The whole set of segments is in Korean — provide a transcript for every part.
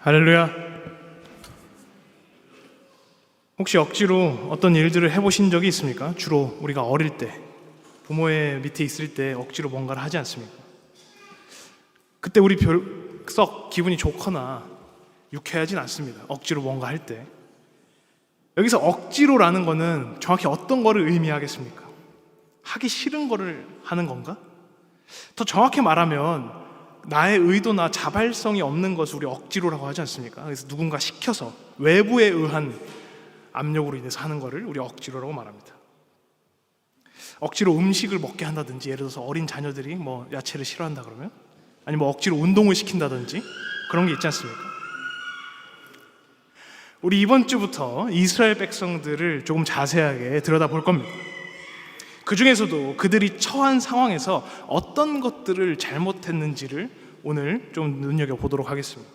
할렐루야. 혹시 억지로 어떤 일들을 해보신 적이 있습니까? 주로 우리가 어릴 때 부모의 밑에 있을 때 억지로 뭔가를 하지 않습니까? 그때 우리 썩 기분이 좋거나 유쾌하진 않습니다. 억지로 뭔가 할 때. 여기서 억지로라는 거는 정확히 어떤 거를 의미하겠습니까? 하기 싫은 거를 하는 건가? 더 정확히 말하면 나의 의도나 자발성이 없는 것을 우리 억지로라고 하지 않습니까? 그래서 누군가 시켜서 외부에 의한 압력으로 인해서 하는 것을 우리 억지로라고 말합니다. 억지로 음식을 먹게 한다든지, 예를 들어서 어린 자녀들이 뭐 야채를 싫어한다 그러면, 아니면 억지로 운동을 시킨다든지 그런 게 있지 않습니까? 우리 이번 주부터 이스라엘 백성들을 조금 자세하게 들여다볼 겁니다. 그 중에서도 그들이 처한 상황에서 어떤 것들을 잘못했는지를 오늘 좀 눈여겨보도록 하겠습니다.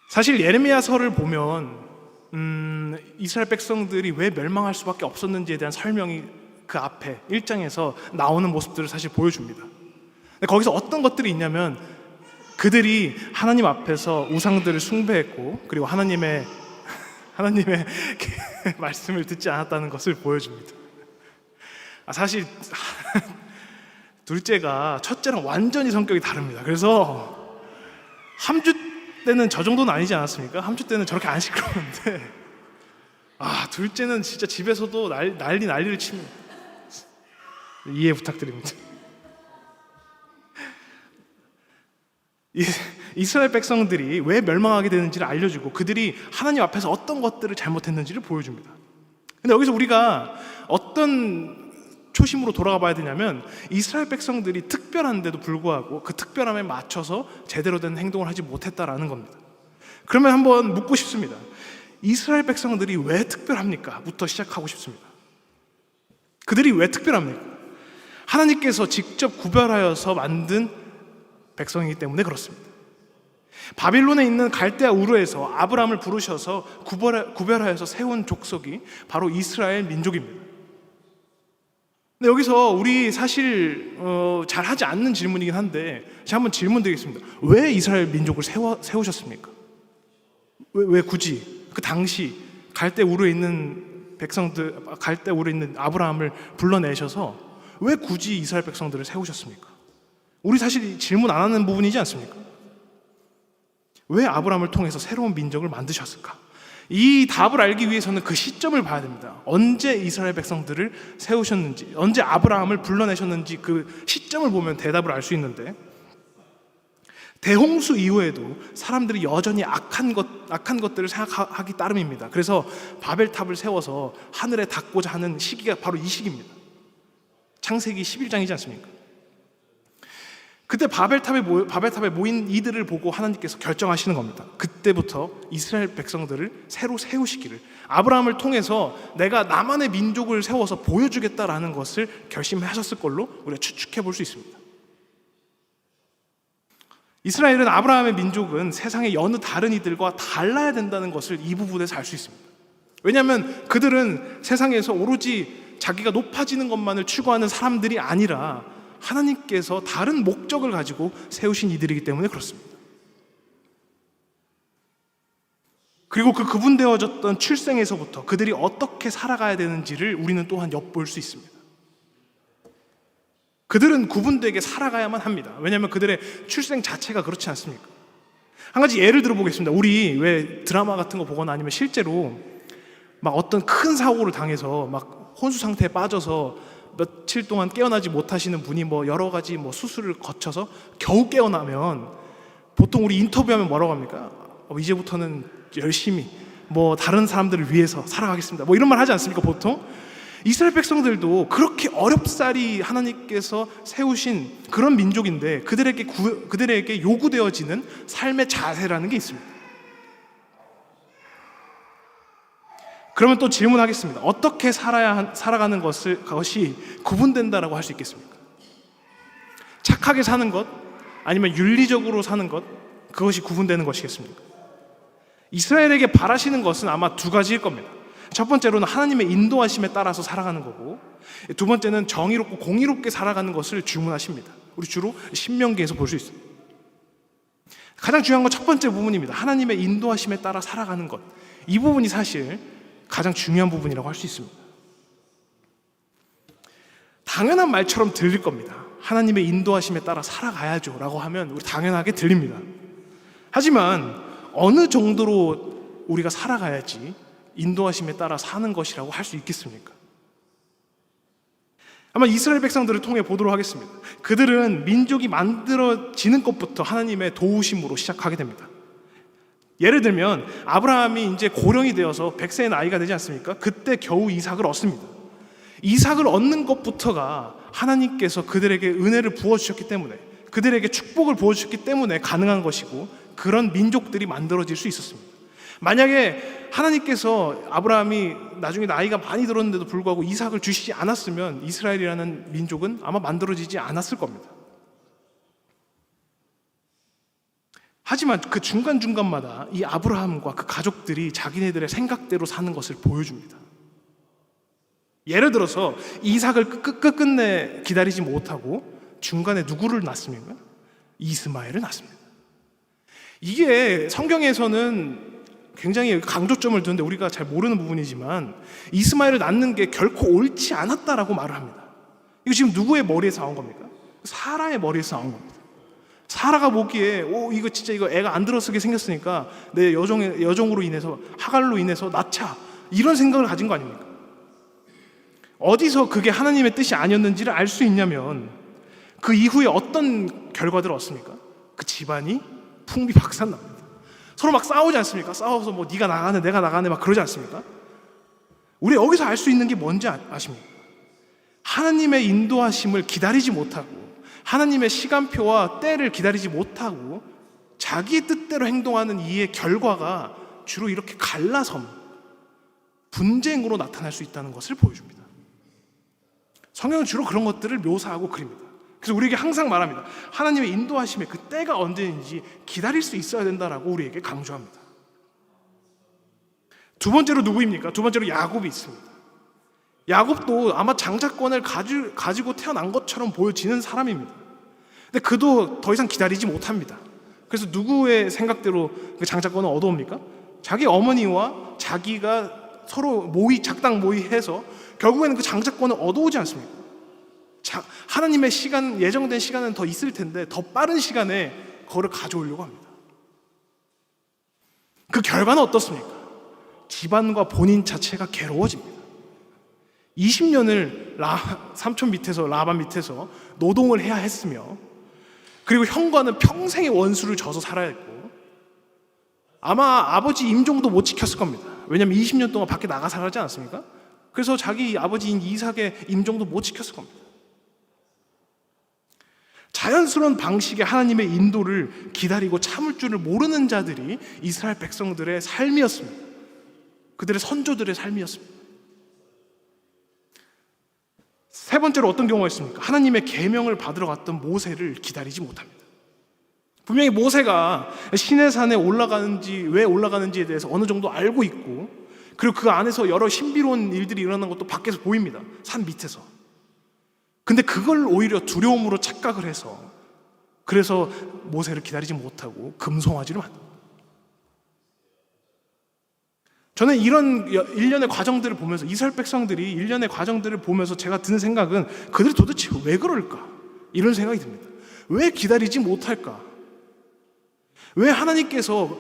사실 예레미야서를 보면 이스라엘 백성들이 왜 멸망할 수밖에 없었는지에 대한 설명이 그 앞에 1장에서 나오는 모습들을 사실 보여줍니다. 근데 거기서 어떤 것들이 있냐면 그들이 하나님 앞에서 우상들을 숭배했고, 그리고 하나님의 말씀을 듣지 않았다는 것을 보여줍니다. 사실 둘째가 첫째랑 완전히 성격이 다릅니다. 그래서 함주 때는 저 정도는 아니지 않았습니까? 함주 때는 저렇게 안 시끄러웠는데 둘째는 진짜 집에서도 난리를 칩니다. 이해 부탁드립니다. 이스라엘 백성들이 왜 멸망하게 되는지를 알려주고 그들이 하나님 앞에서 어떤 것들을 잘못했는지를 보여줍니다. 근데 여기서 우리가 어떤 초심으로 돌아가 봐야 되냐면, 이스라엘 백성들이 특별한데도 불구하고 그 특별함에 맞춰서 제대로 된 행동을 하지 못했다라는 겁니다. 그러면 한번 묻고 싶습니다. 이스라엘 백성들이 왜 특별합니까? 부터 시작하고 싶습니다. 그들이 왜 특별합니까? 하나님께서 직접 구별하여서 만든 백성이기 때문에 그렇습니다. 바빌론에 있는 갈대아 우르에서 아브라함을 부르셔서 구별하여서 세운 족속이 바로 이스라엘 민족입니다. 근데 여기서 우리 사실 잘 하지 않는 질문이긴 한데 제가 한번 질문 드리겠습니다. 왜 이스라엘 민족을 세우셨습니까? 왜 굳이 그 당시 갈대아 우르에 있는 갈대아 우르에 있는 아브라함을 불러내셔서 왜 굳이 이스라엘 백성들을 세우셨습니까? 우리 사실 질문 안 하는 부분이지 않습니까? 왜 아브라함을 통해서 새로운 민족을 만드셨을까? 이 답을 알기 위해서는 그 시점을 봐야 됩니다. 언제 이스라엘 백성들을 세우셨는지, 언제 아브라함을 불러내셨는지 그 시점을 보면 대답을 알 수 있는데, 대홍수 이후에도 사람들이 여전히 악한 것들을 생각하기 따름입니다. 그래서 바벨탑을 세워서 하늘에 닿고자 하는 시기가 바로 이 시기입니다. 창세기 11장이지 않습니까? 그때 바벨탑에 모인 이들을 보고 하나님께서 결정하시는 겁니다. 그때부터 이스라엘 백성들을 새로 세우시기를, 아브라함을 통해서 내가 나만의 민족을 세워서 보여주겠다라는 것을 결심하셨을 걸로 우리가 추측해 볼 수 있습니다. 이스라엘은, 아브라함의 민족은 세상의 여느 다른 이들과 달라야 된다는 것을 이 부분에서 알 수 있습니다. 왜냐하면 그들은 세상에서 오로지 자기가 높아지는 것만을 추구하는 사람들이 아니라 하나님께서 다른 목적을 가지고 세우신 이들이기 때문에 그렇습니다. 그리고 그 구분되어졌던 출생에서부터 그들이 어떻게 살아가야 되는지를 우리는 또한 엿볼 수 있습니다. 그들은 구분되게 살아가야만 합니다. 왜냐하면 그들의 출생 자체가 그렇지 않습니까? 한 가지 예를 들어보겠습니다. 우리 왜 드라마 같은 거 보거나 아니면 실제로 막 어떤 큰 사고를 당해서 막 혼수 상태에 빠져서 며칠 동안 깨어나지 못하시는 분이 뭐 여러 가지 수술을 거쳐서 겨우 깨어나면 보통 우리 인터뷰하면 뭐라고 합니까? 이제부터는 열심히 다른 사람들을 위해서 살아가겠습니다. 이런 말 하지 않습니까? 보통 이스라엘 백성들도 그렇게 어렵사리 하나님께서 세우신 그런 민족인데 그들에게 요구되어지는 삶의 자세라는 게 있습니다. 그러면 또 질문하겠습니다. 어떻게 살아가는 것이 구분된다라고 할 수 있겠습니까? 착하게 사는 것, 아니면 윤리적으로 사는 것, 그것이 구분되는 것이겠습니까? 이스라엘에게 바라시는 것은 아마 두 가지일 겁니다. 첫 번째로는 하나님의 인도하심에 따라서 살아가는 거고, 두 번째는 정의롭고 공의롭게 살아가는 것을 주문하십니다. 우리 주로 신명기에서 볼 수 있습니다. 가장 중요한 건 첫 번째 부분입니다. 하나님의 인도하심에 따라 살아가는 것. 이 부분이 사실 가장 중요한 부분이라고 할 수 있습니다. 당연한 말처럼 들릴 겁니다. 하나님의 인도하심에 따라 살아가야죠 라고 하면 우리 당연하게 들립니다. 하지만 어느 정도로 우리가 살아가야지 인도하심에 따라 사는 것이라고 할 수 있겠습니까? 아마 이스라엘 백성들을 통해 보도록 하겠습니다. 그들은 민족이 만들어지는 것부터 하나님의 도우심으로 시작하게 됩니다. 예를 들면 아브라함이 이제 고령이 되어서 100세의 나이가 되지 않습니까? 그때 겨우 이삭을 얻습니다. 이삭을 얻는 것부터가 하나님께서 그들에게 은혜를 부어주셨기 때문에, 그들에게 축복을 부어주셨기 때문에 가능한 것이고, 그런 민족들이 만들어질 수 있었습니다. 만약에 하나님께서 아브라함이 나중에 나이가 많이 들었는데도 불구하고 이삭을 주시지 않았으면 이스라엘이라는 민족은 아마 만들어지지 않았을 겁니다. 하지만 그 중간중간마다 이 아브라함과 그 가족들이 자기네들의 생각대로 사는 것을 보여줍니다. 예를 들어서 이삭을 끝끝내 기다리지 못하고 중간에 누구를 낳습니까? 이스마엘을 낳습니다. 이게 성경에서는 굉장히 강조점을 두는데 우리가 잘 모르는 부분이지만 이스마엘을 낳는 게 결코 옳지 않았다라고 말을 합니다. 이거 지금 누구의 머리에서 나온 겁니까? 사라의 머리에서 나온 겁니다. 사라가 보기에 이거 진짜 이거 애가 안 들어서게 생겼으니까 내 여종으로 인해서 하갈로 인해서 낳자, 이런 생각을 가진 거 아닙니까? 어디서 그게 하나님의 뜻이 아니었는지를 알 수 있냐면 그 이후에 어떤 결과들을 얻습니까? 그 집안이 풍비박산납니다. 서로 막 싸우지 않습니까? 싸워서 뭐 네가 나가네 내가 나가네 막 그러지 않습니까? 우리 여기서 알 수 있는 게 뭔지 아십니까? 하나님의 인도하심을 기다리지 못하고 하나님의 시간표와 때를 기다리지 못하고 자기 뜻대로 행동하는 이의 결과가 주로 이렇게 갈라섬, 분쟁으로 나타날 수 있다는 것을 보여줍니다. 성경은 주로 그런 것들을 묘사하고 그립니다. 그래서 우리에게 항상 말합니다. 하나님의 인도하심에 그 때가 언제인지 기다릴 수 있어야 된다라고 우리에게 강조합니다. 두 번째로 누구입니까? 두 번째로 야곱이 있습니다. 야곱도 아마 장자권을 가지고 태어난 것처럼 보여지는 사람입니다. 근데 그도 더 이상 기다리지 못합니다. 그래서 누구의 생각대로 그 장자권을 얻어옵니까? 자기 어머니와 자기가 서로 작당 모의해서 결국에는 그 장자권을 얻어오지 않습니까? 하나님의 시간, 예정된 시간은 더 있을 텐데 더 빠른 시간에 그거를 가져오려고 합니다. 그 결과는 어떻습니까? 집안과 본인 자체가 괴로워집니다. 20년을 삼촌 밑에서, 라반 밑에서 노동을 해야 했으며, 그리고 형과는 평생의 원수를 져서 살아야 했고, 아마 아버지 임종도 못 지켰을 겁니다. 왜냐하면 20년 동안 밖에 나가 살았지 않았습니까? 그래서 자기 아버지인 이삭의 임종도 못 지켰을 겁니다. 자연스러운 방식의 하나님의 인도를 기다리고 참을 줄을 모르는 자들이 이스라엘 백성들의 삶이었습니다. 그들의 선조들의 삶이었습니다. 세 번째로 어떤 경우가 있습니까? 하나님의 계명을 받으러 갔던 모세를 기다리지 못합니다. 분명히 모세가 시내산에 왜 올라가는지에 대해서 어느 정도 알고 있고, 그리고 그 안에서 여러 신비로운 일들이 일어나는 것도 밖에서 보입니다. 산 밑에서. 근데 그걸 오히려 두려움으로 착각을 해서, 그래서 모세를 기다리지 못하고 금송아지를 만듭니다. 저는 이런 일련의 과정들을 보면서, 이스라엘 백성들이 일련의 과정들을 보면서 제가 드는 생각은 그들이 도대체 왜 그럴까? 이런 생각이 듭니다. 왜 기다리지 못할까? 왜 하나님께서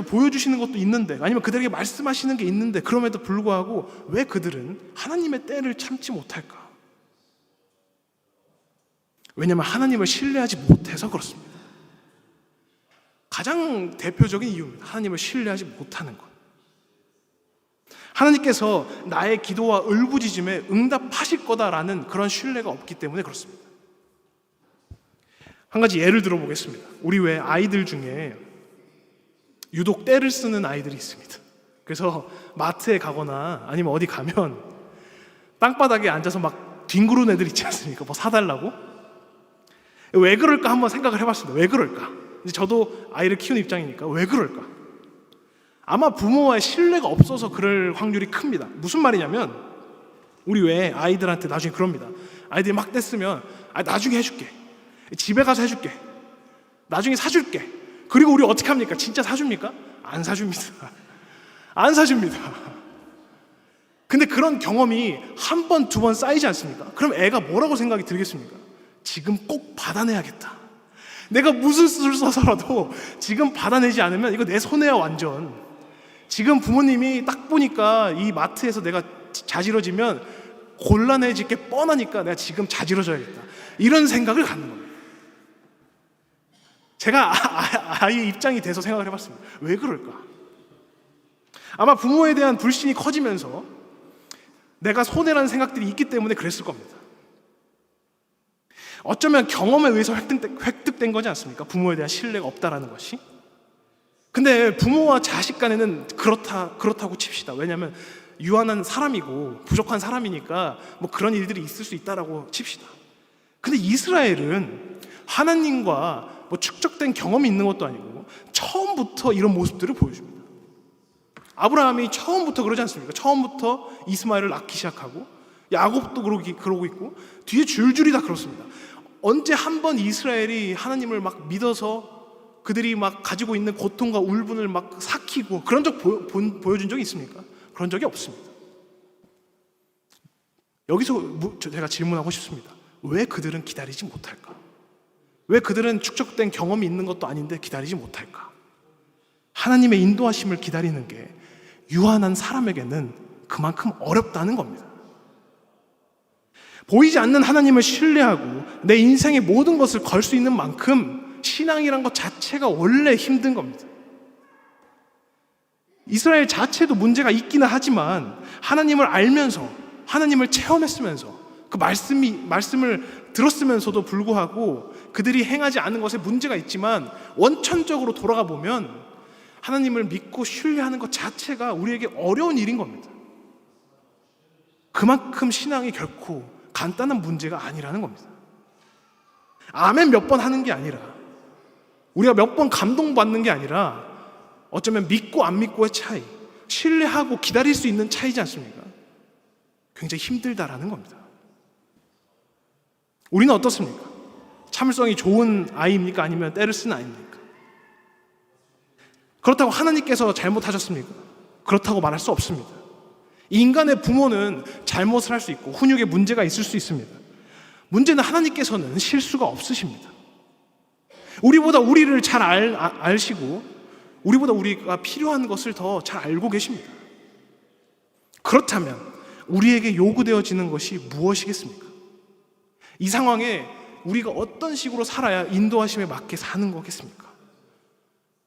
보여주시는 것도 있는데, 아니면 그들에게 말씀하시는 게 있는데, 그럼에도 불구하고 왜 그들은 하나님의 때를 참지 못할까? 왜냐하면 하나님을 신뢰하지 못해서 그렇습니다. 가장 대표적인 이유입니다. 하나님을 신뢰하지 못하는 것. 하나님께서 나의 기도와 울부짖음에 응답하실 거다라는 그런 신뢰가 없기 때문에 그렇습니다. 한 가지 예를 들어보겠습니다. 우리 외 아이들 중에 유독 떼를 쓰는 아이들이 있습니다. 그래서 마트에 가거나 아니면 어디 가면 땅바닥에 앉아서 막 뒹구르는 애들 있지 않습니까? 뭐 사달라고? 왜 그럴까 한번 생각을 해봤습니다. 왜 그럴까? 이제 저도 아이를 키우는 입장이니까 왜 그럴까? 아마 부모와의 신뢰가 없어서 그럴 확률이 큽니다. 무슨 말이냐면 우리 왜 아이들한테 나중에 그럽니다. 아이들이 막 뗐으면 나중에 해줄게. 집에 가서 해줄게. 나중에 사줄게. 그리고 우리 어떻게 합니까? 진짜 사줍니까? 안 사줍니다. 안 사줍니다. 근데 그런 경험이 한 번, 두 번 쌓이지 않습니까? 그럼 애가 뭐라고 생각이 들겠습니까? 지금 꼭 받아내야겠다. 내가 무슨 수를 써서라도 지금 받아내지 않으면 이거 내 손해야 완전. 지금 부모님이 딱 보니까 이 마트에서 내가 자지러지면 곤란해질 게 뻔하니까 내가 지금 자지러져야겠다. 이런 생각을 갖는 겁니다. 제가 아이의 입장이 돼서 생각을 해봤습니다. 왜 그럴까? 아마 부모에 대한 불신이 커지면서 내가 손해라는 생각들이 있기 때문에 그랬을 겁니다. 어쩌면 경험에 의해서 획득된 거지 않습니까? 부모에 대한 신뢰가 없다라는 것이. 근데 부모와 자식 간에는 그렇다고 칩시다. 왜냐하면 유한한 사람이고 부족한 사람이니까 뭐 그런 일들이 있을 수 있다라고 칩시다. 근데 이스라엘은 하나님과 뭐 축적된 경험이 있는 것도 아니고 처음부터 이런 모습들을 보여줍니다. 아브라함이 처음부터 그러지 않습니까? 처음부터 이스마엘을 낳기 시작하고 야곱도 그러고 있고 뒤에 줄줄이 다 그렇습니다. 언제 한 번 이스라엘이 하나님을 막 믿어서 그들이 막 가지고 있는 고통과 울분을 막 삭히고 그런 적 보여준 적이 있습니까? 그런 적이 없습니다. 여기서 제가 질문하고 싶습니다. 왜 그들은 기다리지 못할까? 왜 그들은 축적된 경험이 있는 것도 아닌데 기다리지 못할까? 하나님의 인도하심을 기다리는 게 유한한 사람에게는 그만큼 어렵다는 겁니다. 보이지 않는 하나님을 신뢰하고 내 인생의 모든 것을 걸 수 있는 만큼 신앙이란 것 자체가 원래 힘든 겁니다. 이스라엘 자체도 문제가 있기는 하지만 하나님을 알면서 하나님을 체험했으면서 그 말씀을 들었으면서도 불구하고 그들이 행하지 않은 것에 문제가 있지만 원천적으로 돌아가 보면 하나님을 믿고 신뢰하는 것 자체가 우리에게 어려운 일인 겁니다. 그만큼 신앙이 결코 간단한 문제가 아니라는 겁니다. 아멘 몇 번 하는 게 아니라 우리가 몇 번 감동받는 게 아니라 어쩌면 믿고 안 믿고의 차이, 신뢰하고 기다릴 수 있는 차이지 않습니까? 굉장히 힘들다라는 겁니다. 우리는 어떻습니까? 참을성이 좋은 아이입니까? 아니면 때를 쓰는 아이입니까? 그렇다고 하나님께서 잘못하셨습니까? 그렇다고 말할 수 없습니다. 인간의 부모는 잘못을 할 수 있고 훈육에 문제가 있을 수 있습니다. 문제는 하나님께서는 실수가 없으십니다. 우리보다 우리를 잘 아시고 우리보다 우리가 필요한 것을 더 잘 알고 계십니다. 그렇다면 우리에게 요구되어지는 것이 무엇이겠습니까? 이 상황에 우리가 어떤 식으로 살아야 인도하심에 맞게 사는 거겠습니까?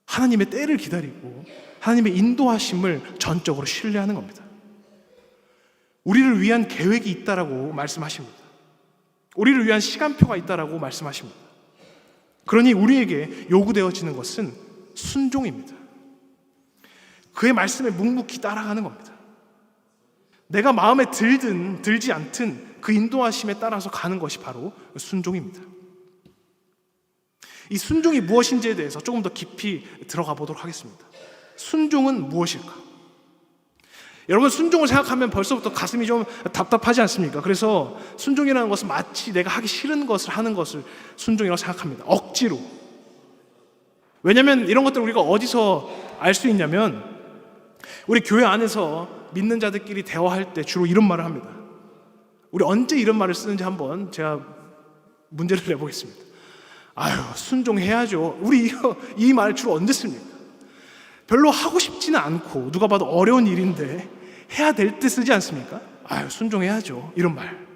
하나님의 때를 기다리고 하나님의 인도하심을 전적으로 신뢰하는 겁니다. 우리를 위한 계획이 있다라고 말씀하십니다. 우리를 위한 시간표가 있다라고 말씀하십니다. 그러니 우리에게 요구되어지는 것은 순종입니다. 그의 말씀에 묵묵히 따라가는 겁니다. 내가 마음에 들든 들지 않든 그 인도하심에 따라서 가는 것이 바로 순종입니다. 이 순종이 무엇인지에 대해서 조금 더 깊이 들어가 보도록 하겠습니다. 순종은 무엇일까? 여러분, 순종을 생각하면 벌써부터 가슴이 좀 답답하지 않습니까? 그래서 순종이라는 것은 마치 내가 하기 싫은 것을 하는 것을 순종이라고 생각합니다. 억지로. 왜냐하면 이런 것들을 우리가 어디서 알 수 있냐면 우리 교회 안에서 믿는 자들끼리 대화할 때 주로 이런 말을 합니다. 우리 언제 이런 말을 쓰는지 한번 제가 문제를 내보겠습니다. 아유, 순종해야죠. 우리 이 말 주로 언제 씁니까? 별로 하고 싶지는 않고 누가 봐도 어려운 일인데 해야 될 때 쓰지 않습니까? 아유, 순종해야죠. 이런 말.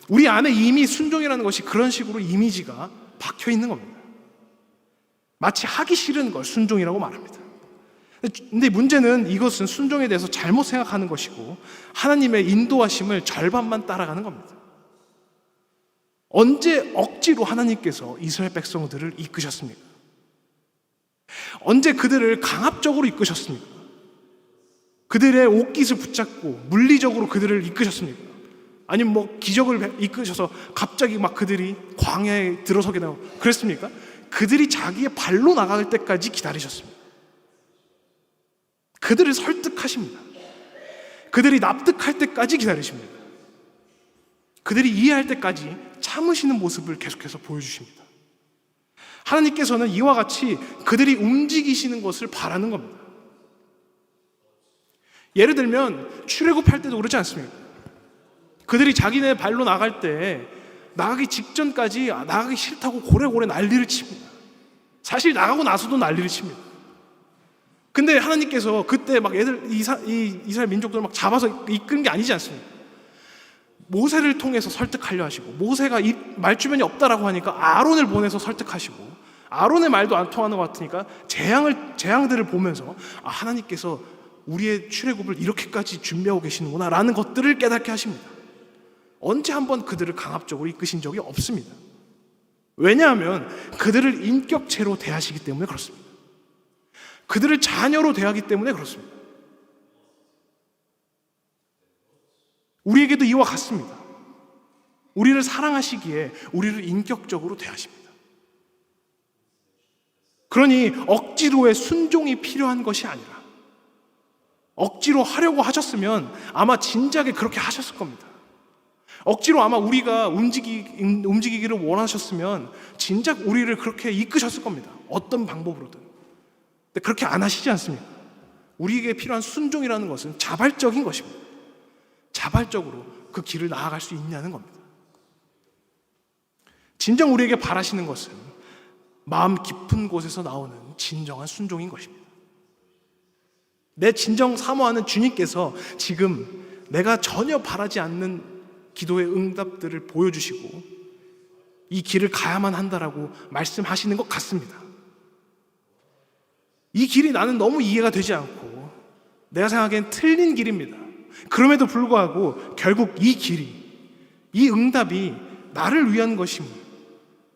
우리 안에 이미 순종이라는 것이 그런 식으로 이미지가 박혀 있는 겁니다. 마치 하기 싫은 걸 순종이라고 말합니다. 근데 문제는 이것은 순종에 대해서 잘못 생각하는 것이고 하나님의 인도하심을 절반만 따라가는 겁니다. 언제 억지로 하나님께서 이스라엘 백성들을 이끄셨습니까? 언제 그들을 강압적으로 이끄셨습니까? 그들의 옷깃을 붙잡고 물리적으로 그들을 이끄셨습니까? 아니면 뭐 기적을 이끄셔서 갑자기 막 그들이 광야에 들어서게 되고 그랬습니까? 그들이 자기의 발로 나갈 때까지 기다리셨습니다. 그들을 설득하십니다. 그들이 납득할 때까지 기다리십니다. 그들이 이해할 때까지 참으시는 모습을 계속해서 보여주십니다. 하나님께서는 이와 같이 그들이 움직이시는 것을 바라는 겁니다. 예를 들면 출애굽할 때도 그렇지 않습니까? 그들이 자기네 발로 나갈 때 나가기 직전까지 나가기 싫다고 고래고래 난리를 칩니다. 사실 나가고 나서도 난리를 칩니다. 근데 하나님께서 그때 막 이스라엘 민족들을 막 잡아서 이끄는 게 아니지 않습니까? 모세를 통해서 설득하려 하시고, 모세가 이 말주변이 없다라고 하니까 아론을 보내서 설득하시고, 아론의 말도 안 통하는 것 같으니까 재앙들을 보면서 하나님께서 우리의 출애굽을 이렇게까지 준비하고 계시는구나 라는 것들을 깨닫게 하십니다. 언제 한번 그들을 강압적으로 이끄신 적이 없습니다. 왜냐하면 그들을 인격체로 대하시기 때문에 그렇습니다. 그들을 자녀로 대하기 때문에 그렇습니다. 우리에게도 이와 같습니다. 우리를 사랑하시기에 우리를 인격적으로 대하십니다. 그러니 억지로의 순종이 필요한 것이 아니라 억지로 하려고 하셨으면 아마 진작에 그렇게 하셨을 겁니다. 억지로 아마 우리가 움직이기를 원하셨으면 진작 우리를 그렇게 이끄셨을 겁니다. 어떤 방법으로든. 근데 그렇게 안 하시지 않습니까? 우리에게 필요한 순종이라는 것은 자발적인 것입니다. 자발적으로 그 길을 나아갈 수 있냐는 겁니다. 진정 우리에게 바라시는 것은 마음 깊은 곳에서 나오는 진정한 순종인 것입니다. 내 진정 사모하는 주님께서 지금 내가 전혀 바라지 않는 기도의 응답들을 보여주시고 이 길을 가야만 한다라고 말씀하시는 것 같습니다. 이 길이 나는 너무 이해가 되지 않고 내가 생각하기엔 틀린 길입니다. 그럼에도 불구하고 결국 이 길이, 이 응답이 나를 위한 것임을,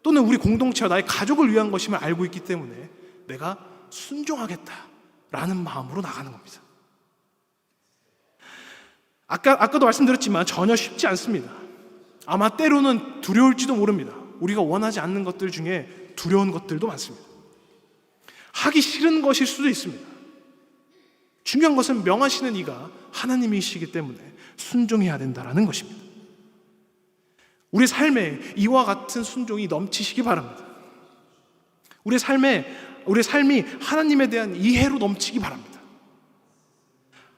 또는 우리 공동체와 나의 가족을 위한 것임을 알고 있기 때문에 내가 순종하겠다라는 마음으로 나가는 겁니다. 아까도 말씀드렸지만 전혀 쉽지 않습니다. 아마 때로는 두려울지도 모릅니다. 우리가 원하지 않는 것들 중에 두려운 것들도 많습니다. 하기 싫은 것일 수도 있습니다. 중요한 것은 명하시는 이가 하나님이시기 때문에 순종해야 된다는 것입니다. 우리 삶에 이와 같은 순종이 넘치시기 바랍니다. 우리 삶이 하나님에 대한 이해로 넘치기 바랍니다.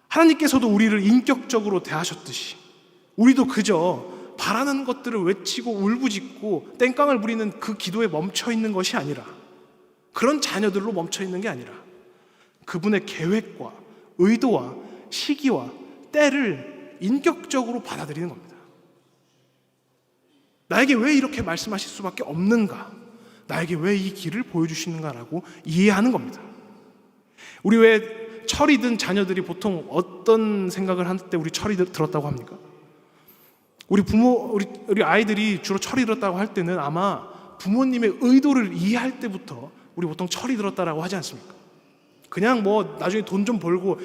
하나님께서도 우리를 인격적으로 대하셨듯이 우리도 그저 바라는 것들을 외치고 울부짖고 땡깡을 부리는 그 기도에 멈춰있는 것이 아니라, 그런 자녀들로 멈춰있는 게 아니라 그분의 계획과 의도와 시기와 때를 인격적으로 받아들이는 겁니다. 나에게 왜 이렇게 말씀하실 수밖에 없는가? 나에게 왜 이 길을 보여주시는가라고 이해하는 겁니다. 우리 왜 철이 든 자녀들이 보통 어떤 생각을 할 때 우리 철이 들었다고 합니까? 우리 아이들이 주로 철이 들었다고 할 때는 아마 부모님의 의도를 이해할 때부터 우리 보통 철이 들었다라고 하지 않습니까? 그냥 뭐 나중에 돈 좀 벌고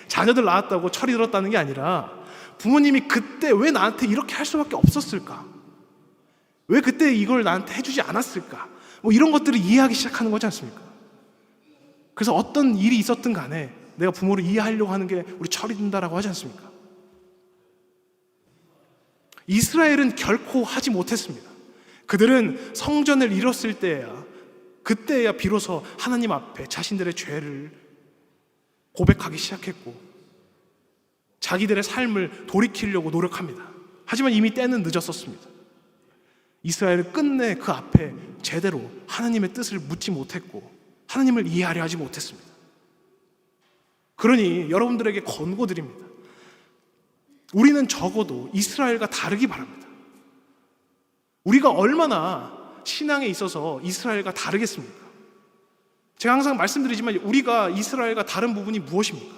자녀들 낳았다고 철이 들었다는 게 아니라 부모님이 그때 왜 나한테 이렇게 할 수밖에 없었을까? 왜 그때 이걸 나한테 해주지 않았을까? 뭐 이런 것들을 이해하기 시작하는 거지 않습니까? 그래서 어떤 일이 있었든 간에 내가 부모를 이해하려고 하는 게 우리 철이 든다라고 하지 않습니까? 이스라엘은 결코 하지 못했습니다. 그들은 성전을 잃었을 그때야 비로소 하나님 앞에 자신들의 죄를 고백하기 시작했고 자기들의 삶을 돌이키려고 노력합니다. 하지만 이미 때는 늦었었습니다. 이스라엘은 끝내 그 앞에 제대로 하나님의 뜻을 묻지 못했고 하나님을 이해하려 하지 못했습니다. 그러니 여러분들에게 권고드립니다. 우리는 적어도 이스라엘과 다르기 바랍니다. 우리가 얼마나 신앙에 있어서 이스라엘과 다르겠습니까? 제가 항상 말씀드리지만 우리가 이스라엘과 다른 부분이 무엇입니까?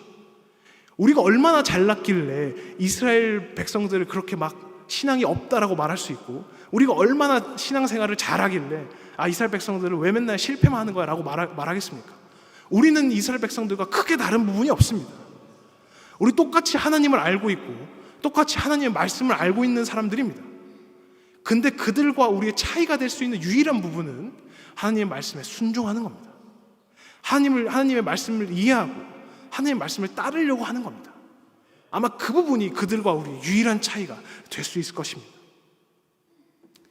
우리가 얼마나 잘났길래 이스라엘 백성들을 그렇게 막 신앙이 없다라고 말할 수 있고, 우리가 얼마나 신앙생활을 잘하길래 이스라엘 백성들을 왜 맨날 실패만 하는 거야 라고 말하겠습니까? 우리는 이스라엘 백성들과 크게 다른 부분이 없습니다. 우리 똑같이 하나님을 알고 있고 똑같이 하나님의 말씀을 알고 있는 사람들입니다. 근데 그들과 우리의 차이가 될 수 있는 유일한 부분은 하나님의 말씀에 순종하는 겁니다. 하나님의 말씀을 이해하고 하나님의 말씀을 따르려고 하는 겁니다. 아마 그 부분이 그들과 우리의 유일한 차이가 될 수 있을 것입니다.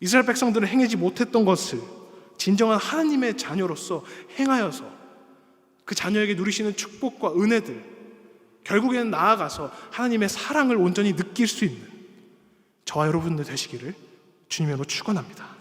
이스라엘 백성들은 행하지 못했던 것을 진정한 하나님의 자녀로서 행하여서 그 자녀에게 누리시는 축복과 은혜들, 결국에는 나아가서 하나님의 사랑을 온전히 느낄 수 있는 저와 여러분들 되시기를 주님으로 축원합니다.